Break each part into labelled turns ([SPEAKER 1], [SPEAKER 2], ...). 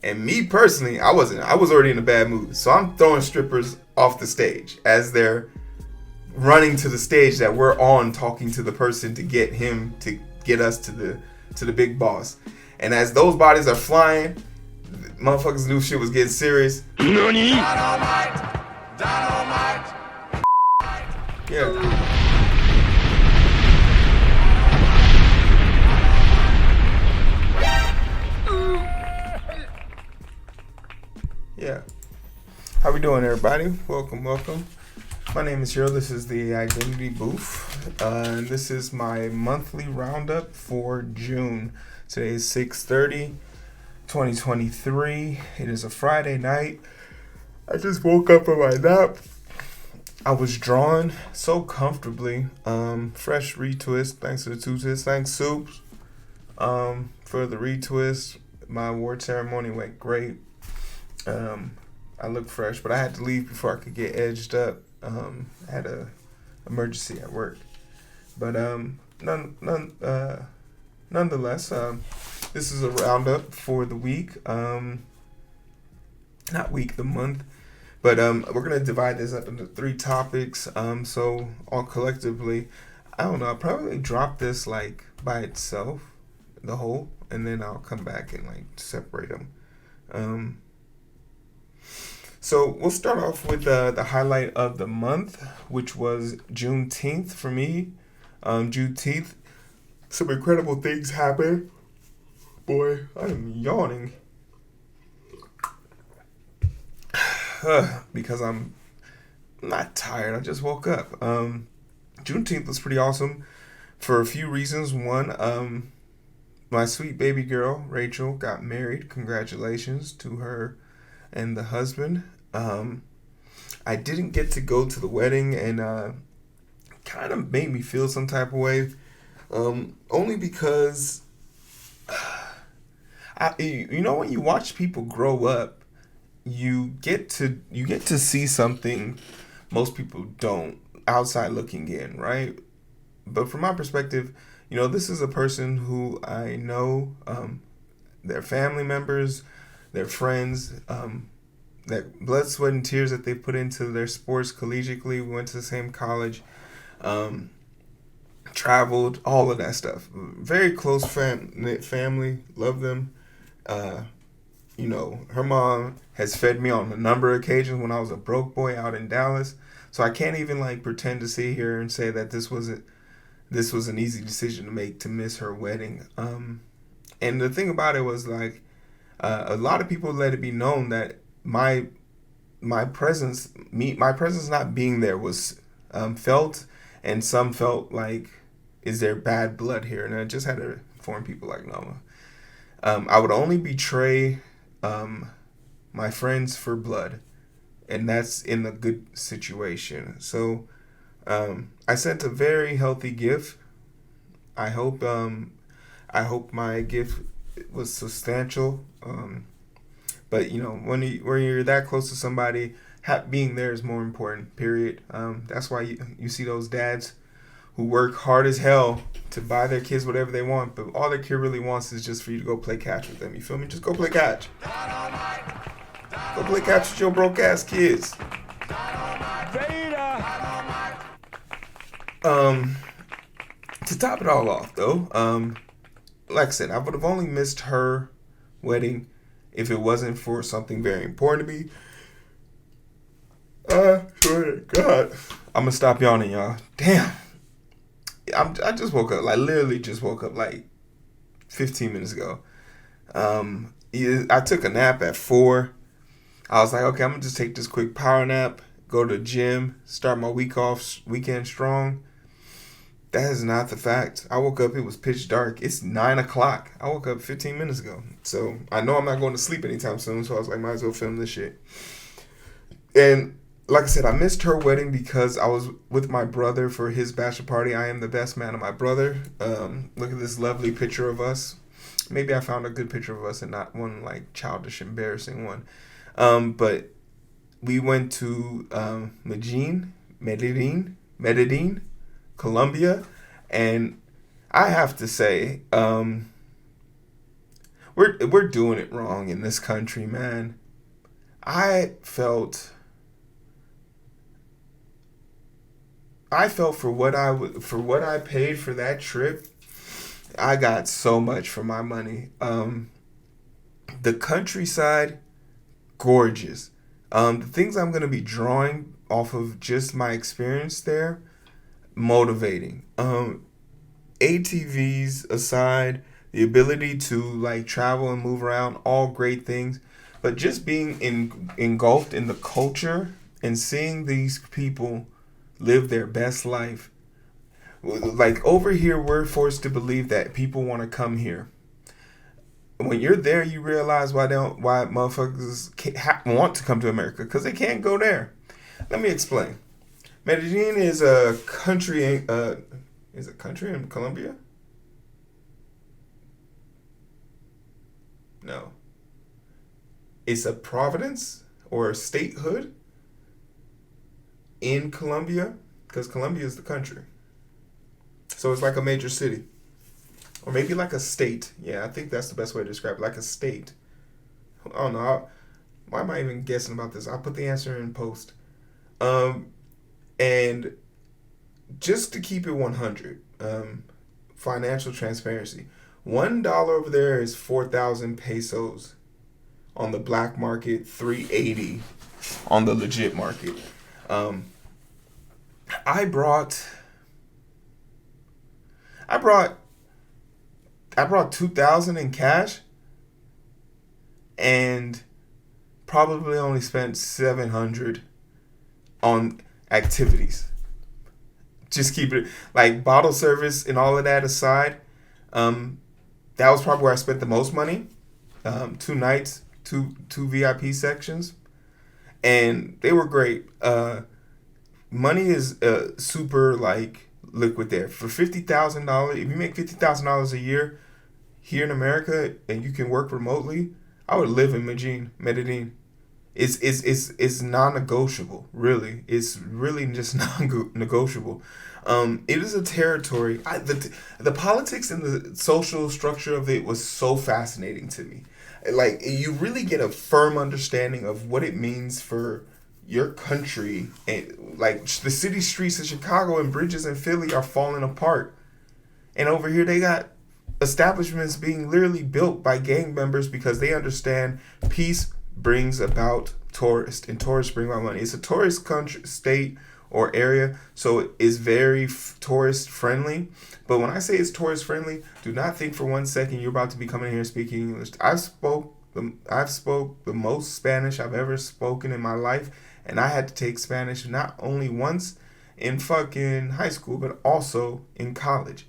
[SPEAKER 1] And me personally, I wasn't. I was already in a bad mood. So I'm throwing strippers off the stage as they're running to the stage that we're on, talking to the person to get him to get us to the big boss. And as those bodies are flying, motherfuckers knew shit was getting serious. Nani? Dynamite! Dynamite! Yeah. Yeah. How we doing, everybody? Welcome. My name is Heero. This is the Identity Booth. And this is my monthly roundup for June. Today is 6/30, 2023. It is a Friday night. I just woke up from my nap. I was drawn so comfortably. Fresh retwist. Thanks to the two twists. Thanks, Soups, for the retwist. My award ceremony went great. I look fresh, but I had to leave before I could get edged up. I had a emergency at work, but nonetheless, this is a roundup for the week. Not week, the month. But we're gonna divide this up into 3 topics. So all collectively, I don't know. I'll probably drop this like by itself, the whole, and then I'll come back and like separate them. So we'll start off with the highlight of the month, which was Juneteenth for me. Juneteenth, some incredible things happened. Boy, I'm yawning. Because I'm not tired. I just woke up. Juneteenth was pretty awesome for a few reasons. One, my sweet baby girl, Rachel, got married. Congratulations to her and the husband. I didn't get to go to the wedding, and kind of made me feel some type of way. Only because, you know, when you watch people grow up, you get to see something most people don't outside looking in, right? But from my perspective, you know, this is a person who I know, their family members, their friends, that blood, sweat, and tears that they put into their sports collegiately. We went to the same college, traveled, all of that stuff. Very close family, love them. You know, her mom has fed me on a number of occasions when I was a broke boy out in Dallas. So I can't even like pretend to sit here and say that this was an easy decision to make, to miss her wedding. And the thing about it was like, a lot of people let it be known that my presence not being there was felt, and some felt like, is there bad blood here? And I just had to inform people like, no, I would only betray my friends for blood, and that's in a good situation. So I sent a very healthy gift. I hope my gift was substantial. But you know, when you're that close to somebody, being there is more important. Period. That's why you see those dads who work hard as hell to buy their kids whatever they want, but all their kid really wants is just for you to go play catch with them. You feel me? Just go play catch. Go play catch with your broke ass kids. To top it all off, though, like I said, I would have only missed her wedding if it wasn't for something very important to me. God, I'm gonna stop yawning, y'all. Damn, I just woke up. Like literally, just woke up like 15 minutes ago. I took a nap at 4. I was like, okay, I'm gonna just take this quick power nap, go to the gym, start my weekend strong. That is not the fact. I woke up, it was pitch dark. It's 9 o'clock. I woke up 15 minutes ago. So I know I'm not going to sleep anytime soon. So I was like, might as well film this shit. And like I said, I missed her wedding because I was with my brother for his bachelor party. I am the best man of my brother. Look at this lovely picture of us. Maybe I found a good picture of us and not one like childish, embarrassing one. But we went to Medellin, Colombia, and I have to say, we're doing it wrong in this country, man. I felt for what I paid for that trip. I got so much for my money. The countryside, gorgeous. The things I'm gonna be drawing off of just my experience there, motivating. ATVs aside, the ability to like travel and move around, all great things. But just being engulfed in the culture and seeing these people live their best life. Like over here, we're forced to believe that people want to come here. When you're there, you realize why motherfuckers want to come to America, because they can't go there. Let me explain. Medellin is a country. Is it country in Colombia? No. It's a province or a statehood in Colombia, because Colombia is the country. So it's like a major city. Or maybe like a state. Yeah, I think that's the best way to describe it. Like a state. Oh no. Why am I even guessing about this? I'll put the answer in post. And just to keep it 100, financial transparency. $1 over there is 4,000 pesos. On the black market, 380 on the legit market. I brought 2,000 in cash and probably only spent 700 on activities. Just keep it like bottle service and all of that aside. That was probably where I spent the most money. 2 nights, two VIP sections, and they were great. Money is super like liquid there. For $50,000, if you make $50,000 a year here in America and you can work remotely, I would live in Medellin. It's non-negotiable, really. It's really just non-negotiable. It is a territory. The politics and the social structure of it was so fascinating to me. Like, you really get a firm understanding of what it means for your country. And like the city streets of Chicago and bridges in Philly are falling apart. And over here they got establishments being literally built by gang members because they understand peace brings about tourists, and tourists bring about money. It's a tourist country, state, or area, so it is very tourist friendly. But when I say it's tourist friendly, do not think for 1 second you're about to be coming here speaking English. I've spoke the most Spanish I've ever spoken in my life, and I had to take Spanish not only once in fucking high school, but also in college.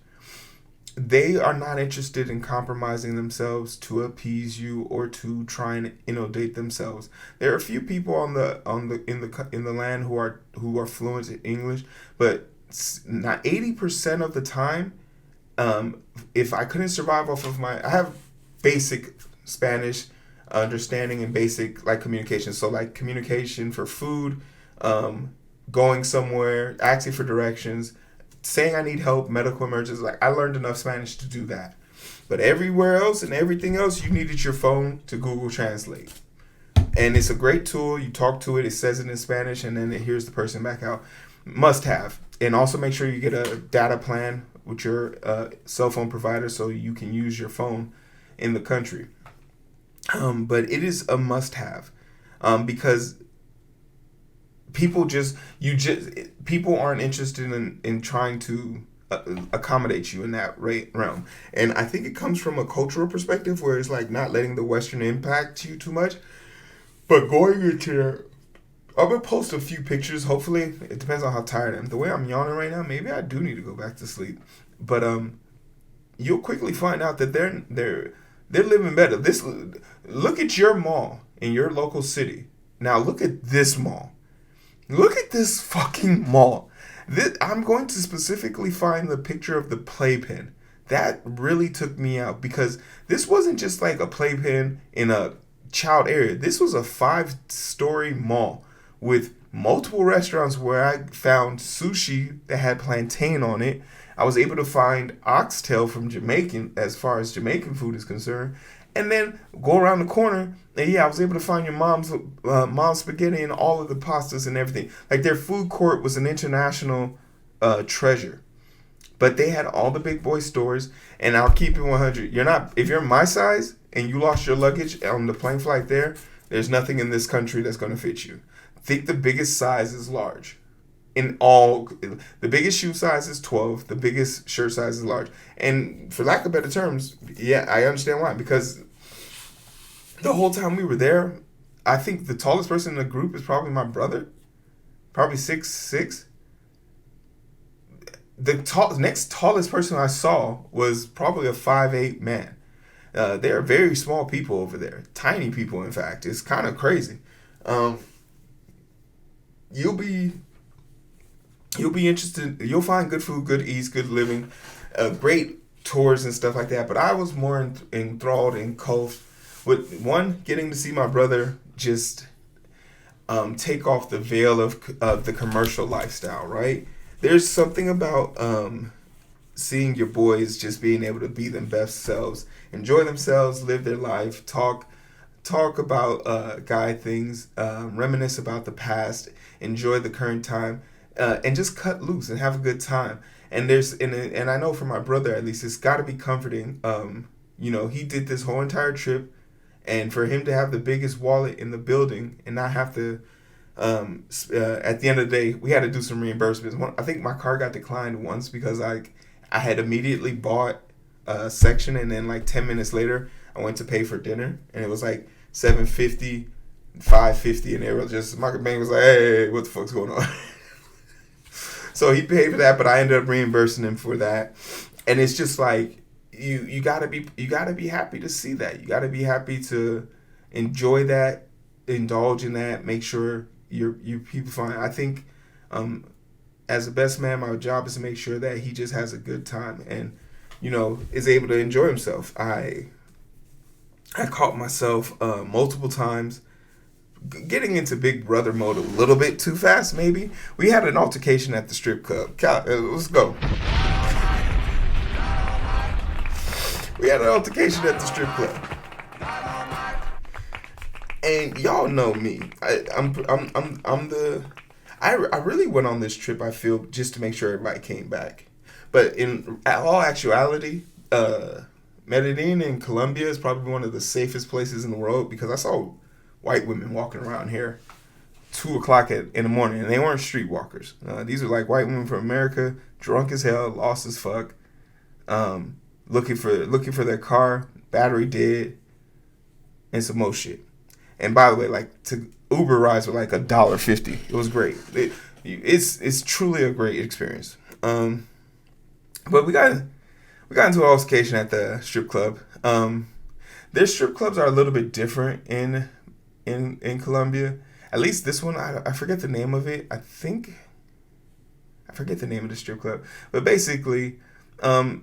[SPEAKER 1] They are not interested in compromising themselves to appease you or to try and inundate themselves. There are a few people in the land who are fluent in English, but not 80% of the time, if I couldn't survive off of I have basic Spanish understanding and basic like communication. So like communication for food, going somewhere, asking for directions, saying I need help, medical emergencies. Like, I learned enough Spanish to do that. But everywhere else and everything else, you needed your phone to Google Translate. And it's a great tool. You talk to it, it says it in Spanish, and then it hears the person back out. Must have. And also make sure you get a data plan with your cell phone provider so you can use your phone in the country. But it is a must have. Because people aren't interested in trying to accommodate you in that realm. And I think it comes from a cultural perspective where it's like not letting the Western impact you too much. But going into there, I'm going to post a few pictures. Hopefully, it depends on how tired I am. The way I'm yawning right now, maybe I do need to go back to sleep. But you'll quickly find out that they're living better. Look at your mall in your local city. Now look at this mall. Look at this fucking mall. I'm going to specifically find the picture of the playpen. That really took me out because this wasn't just like a playpen in a child area. This was a 5-story mall with multiple restaurants where I found sushi that had plantain on it. I was able to find oxtail from Jamaican, as far as Jamaican food is concerned. And then go around the corner, and I was able to find your mom's spaghetti and all of the pastas and everything. Like their food court was an international treasure. But they had all the big boy stores, and I'll keep it 100. If you're my size and you lost your luggage on the plane flight there's nothing in this country that's going to fit you. I think the biggest size is large. The biggest shoe size is 12. The biggest shirt size is large. And for lack of better terms, yeah, I understand why. Because the whole time we were there, I think the tallest person in the group is probably my brother. Probably 6'6". The next tallest person I saw was probably a 5'8" man. They are very small people over there. Tiny people, in fact. It's kind of crazy. You'll be interested. You'll find good food, good eats, good living, great tours and stuff like that. But I was more enthralled and engulfed with getting to see my brother just take off the veil of the commercial lifestyle, right? There's something about seeing your boys just being able to be them best selves, enjoy themselves, live their life, talk about guy things, reminisce about the past, enjoy the current time, and just cut loose and have a good time. And and I know for my brother at least, it's got to be comforting. He did this whole entire trip, and for him to have the biggest wallet in the building and not have to. At the end of the day, we had to do some reimbursements. I think my car got declined once because I had immediately bought a section, and then like 10 minutes later, I went to pay for dinner, and it was like $7.50, $5.50, and they were just, my bank was like, hey, what the fuck's going on? So he paid for that, but I ended up reimbursing him for that, and it's just like you gotta be happy to see that. You gotta be happy to enjoy that, indulge in that, make sure your people fine. I think as a best man, my job is to make sure that he just has a good time and is able to enjoy himself. I caught myself multiple times getting into Big Brother mode a little bit too fast. Maybe we had an altercation at the strip club. Let's go. We had an altercation at the strip club. And y'all know me. I really went on this trip, I feel, just to make sure everybody came back. But in all actuality, Medellin in Colombia is probably one of the safest places in the world because I saw white women walking around here 2 o'clock in the morning, and they weren't streetwalkers. These are like white women from America, drunk as hell, lost as fuck, looking for their car, battery dead, and some more shit. And by the way, like to Uber rides were like $1.50. It was great. It's truly a great experience. But we got into an altercation at the strip club. Their strip clubs are a little bit different in Colombia. At least this one, I forget the name of it. I forget the name of the strip club. But basically, the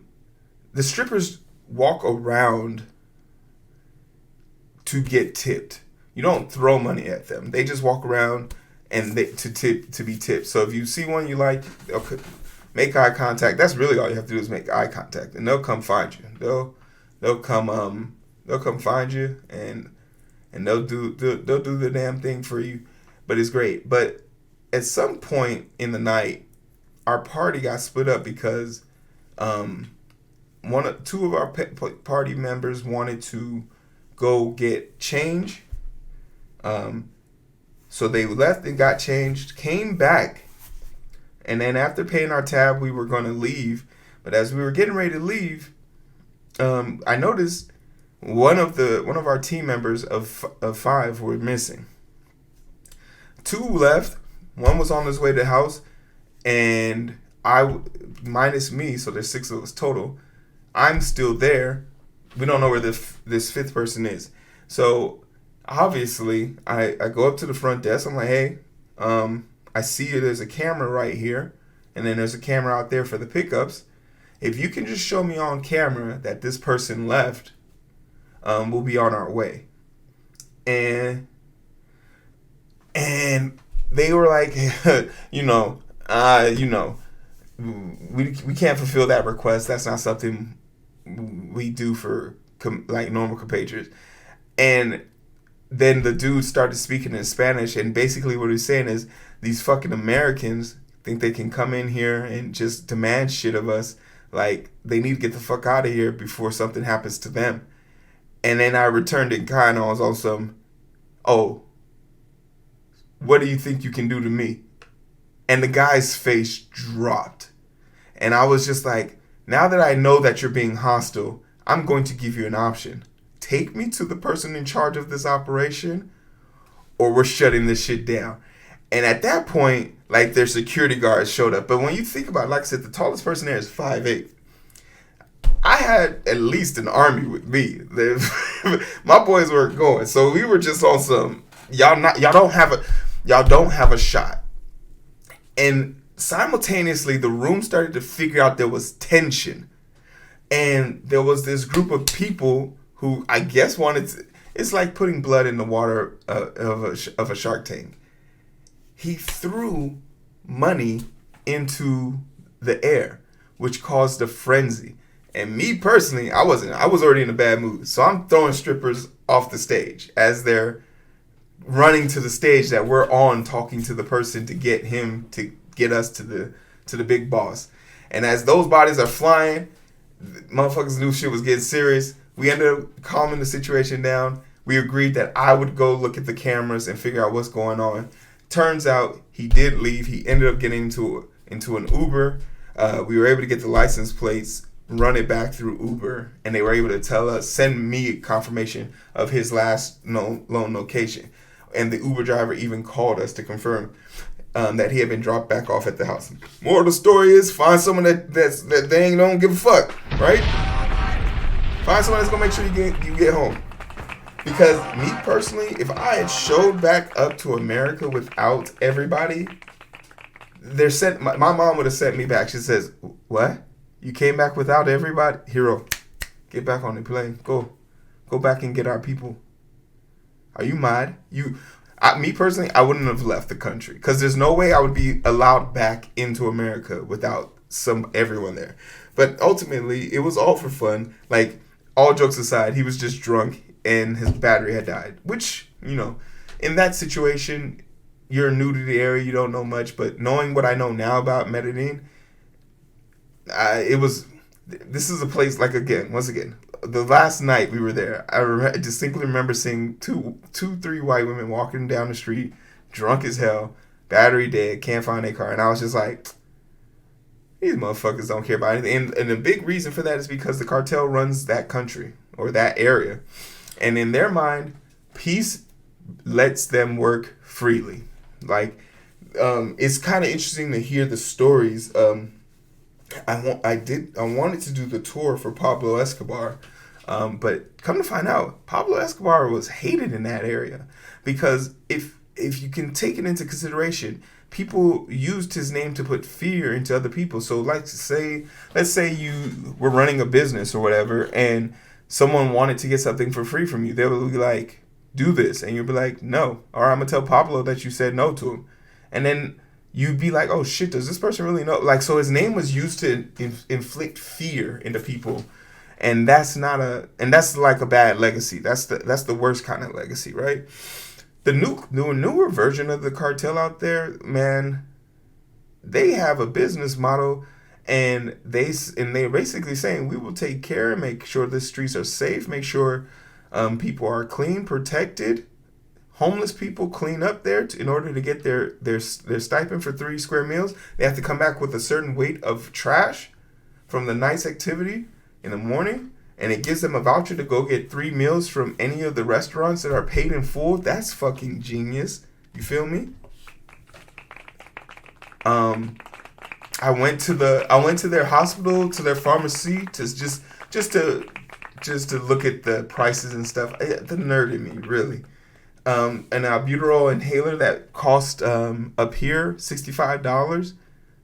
[SPEAKER 1] strippers walk around to get tipped. You don't throw money at them. They just walk around and to be tipped. So if you see one you like, okay, make eye contact. That's really all you have to do is make eye contact, and they'll come find you. They'll come find you and they'll do the damn thing for you. But it's great. But at some point in the night, our party got split up because two of our party members wanted to go get change. So they left and got changed, came back, and then after paying our tab, we were going to leave. But as we were getting ready to leave, I noticed one of our team members of 5 were missing. 2 left. One was on his way to the house, and I minus me, so there's 6 of us total. I'm still there. We don't know where this 5th person is. So obviously, I go up to the front desk. I'm like, hey, I see there's a camera right here, and then there's a camera out there for the pickups. If you can just show me on camera that this person left, we'll be on our way. And they were like, we can't fulfill that request. That's not something we do for like normal compatriots. And then the dude started speaking in Spanish, and basically what he's saying is these fucking Americans think they can come in here and just demand shit of us. Like, they need to get the fuck out of here before something happens to them. And then I returned in kind. I was on some, oh, what do you think you can do to me? And the guy's face dropped. And I was just like, now that I know that you're being hostile, I'm going to give you an option. Take me to the person in charge of this operation, or we're shutting this shit down. And at that point, like, their security guards showed up. But when you think about it, like I said, the tallest person there is 5'8". I had at least an army with me. My boys weren't going. So we were just on some, y'all don't have a shot. And simultaneously, the room started to figure out there was tension. And there was this group of people who I guess wanted to, it's like putting blood in the water of a shark tank. He threw money into the air, which caused a frenzy. And me personally, I was already in a bad mood. So I'm throwing strippers off the stage as they're running to the stage that we're on, talking to the person to get him to get us to the big boss. And as those bodies are flying, motherfuckers knew shit was getting serious. We ended up calming the situation down. We agreed that I would go look at the cameras and figure out what's going on. Turns out he did leave. He ended up getting into an Uber. We were able to get the license plates, run it back through Uber, and they were able to send me confirmation of his last known location. And the Uber driver even called us to confirm that he had been dropped back off at the house. More of the story is, find someone that they ain't don't give a fuck, right? Find someone that's gonna make sure you get home. Because me personally, if I had showed back up to America without everybody, my mom would have sent me back. She says, "What? You came back without everybody? Heero, get back on the plane. Go back and get our people. Are you mad? Me personally, I wouldn't have left the country because there's no way I would be allowed back into America without everyone there. But ultimately, it was all for fun. Like, all jokes aside, he was just drunk and his battery had died. Which, in that situation, you're new to the area, you don't know much. But knowing what I know now about Medellin, this is a place, like, once again, the last night we were there, I distinctly remember seeing three white women walking down the street, drunk as hell, battery dead, can't find their car. And I was just like, these motherfuckers don't care about anything. And the big reason for that is because the cartel runs that country or that area. And in their mind, peace lets them work freely. Like, it's kind of interesting to hear the stories. I wanted to do the tour for Pablo Escobar, but come to find out, Pablo Escobar was hated in that area because if you can take it into consideration, people used his name to put fear into other people. So, let's say you were running a business or whatever, and someone wanted to get something for free from you. They would be like, "Do this," and you'd be like, "No," or "I'm gonna tell Pablo that you said no to him," and then you'd be like, "Oh shit, does this person really know?" Like, so his name was used to inflict fear into people, and that's like a bad legacy. That's the worst kind of legacy, right? The newer version of the cartel out there, man, they have a business model, and they're basically saying, we will take care and make sure the streets are safe, make sure people are clean, protected. Homeless people clean up there in order to get their stipend for 3 square meals. They have to come back with a certain weight of trash from the night's activity in the morning, and it gives them a voucher to go get 3 meals from any of the restaurants that are paid in full. That's fucking genius. You feel me? I went to their hospital, to their pharmacy, to just to look at the prices and stuff. The nerd in me, really. An albuterol inhaler that cost up here $65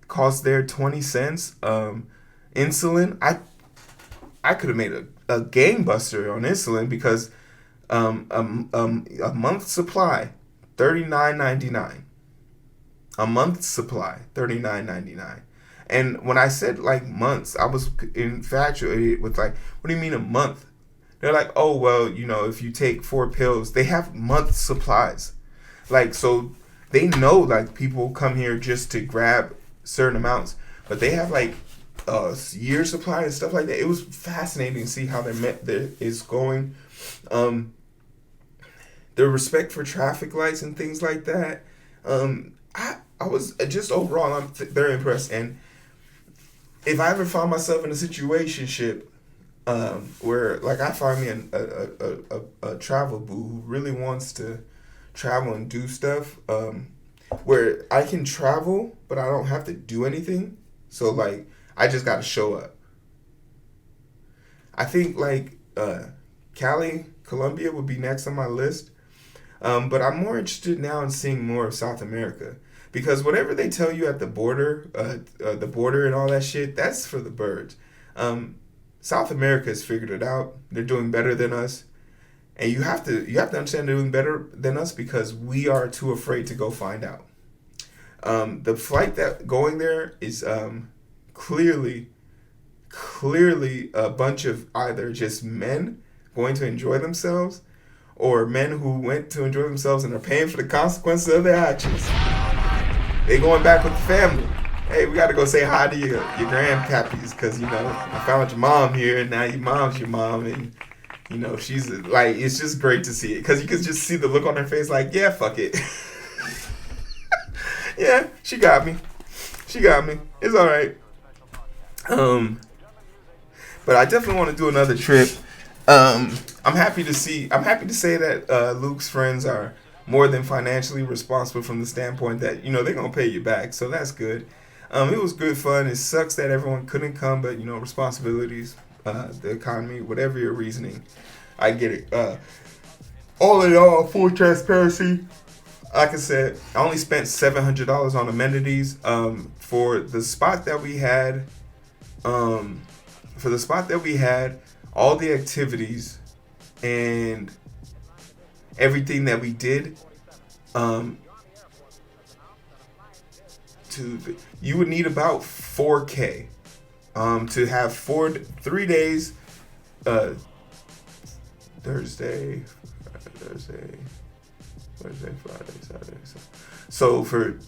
[SPEAKER 1] cost there 20 cents. Insulin, I could have made a gangbuster on insulin because a month's supply $39.99. A month's supply $39.99. And when I said like months, I was infatuated with like, what do you mean a month? They're like, oh well, if you take 4 pills, they have month supplies. Like, so they know like people come here just to grab certain amounts, but they have like year supply and stuff like that. It was fascinating to see how there is going. The respect for traffic lights and things like that. I was just overall, I'm very impressed. And if I ever find myself in a situationship where like I find me a travel boo who really wants to travel and do stuff, where I can travel but I don't have to do anything. So like I just got to show up. I think like Cali, Colombia would be next on my list. But I'm more interested now in seeing more of South America, because whatever they tell you at the border and all that shit, that's for the birds. South America has figured it out. They're doing better than us, and you have to understand they're doing better than us because we are too afraid to go find out. The flight that going there is clearly a bunch of either just men going to enjoy themselves, or men who went to enjoy themselves and are paying for the consequences of their actions. They going back with the family. Hey, we got to go say hi to your grandpappies because, I found your mom here and now your mom's your mom. And, she's like, it's just great to see it because you can just see the look on her face like, yeah, fuck it. Yeah, she got me. It's all right. But I definitely want to do another trip. I'm happy to say that Luke's friends are more than financially responsible from the standpoint that, they're going to pay you back. So that's good. It was good fun. It sucks that everyone couldn't come, but, responsibilities, the economy, whatever your reasoning, I get it. All in all, full transparency, like I said, I only spent $700 on amenities. For the spot that we had, all the activities and everything that we did, you would need about $4,000 to have 3 days, Thursday, Friday, Saturday. So for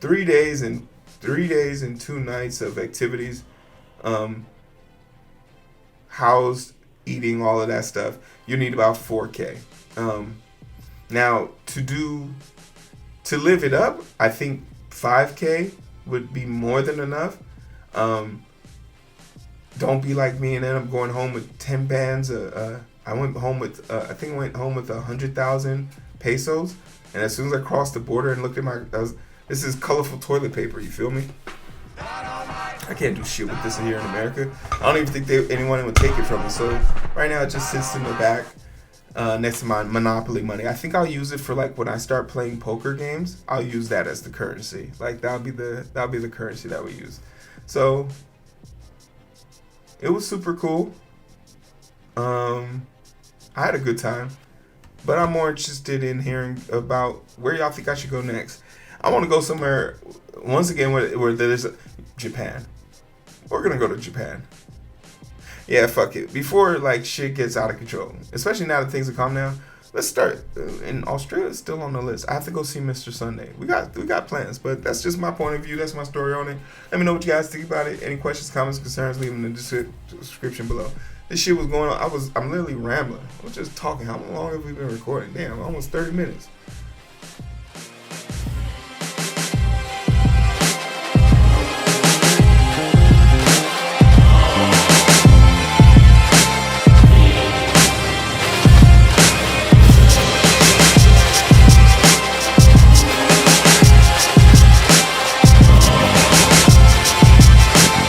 [SPEAKER 1] 3 days and 2 nights of activities, housed, eating, all of that stuff, you need about $4,000. Now to live it up, I think $5,000 would be more than enough. Don't be like me and end up going home with 10 bands. I went home with 100,000 pesos, and as soon as I crossed the border and looked at this is colorful toilet paper. You feel me? I can't do shit with this here in America. I don't even think anyone would take it from me. So right now it just sits in the back next to my Monopoly money. I think I'll use it for like when I start playing poker games. I'll use that as the currency. Like that'll be the currency that we use. So it was super cool. I had a good time, but I'm more interested in hearing about where y'all think I should go next. I want to go somewhere once again where there's Japan. We're gonna go to Japan. Yeah, fuck it. Before like shit gets out of control, especially now that things have calmed down. Let's start. In Australia, it's still on the list. I have to go see Mr. Sunday. We got plans, but that's just my point of view. That's my story on it. Let me know what you guys think about it. Any questions, comments, concerns, leave them in the description below. This shit was going on. I'm literally rambling. I was just talking. How long have we been recording? Damn, almost 30 minutes.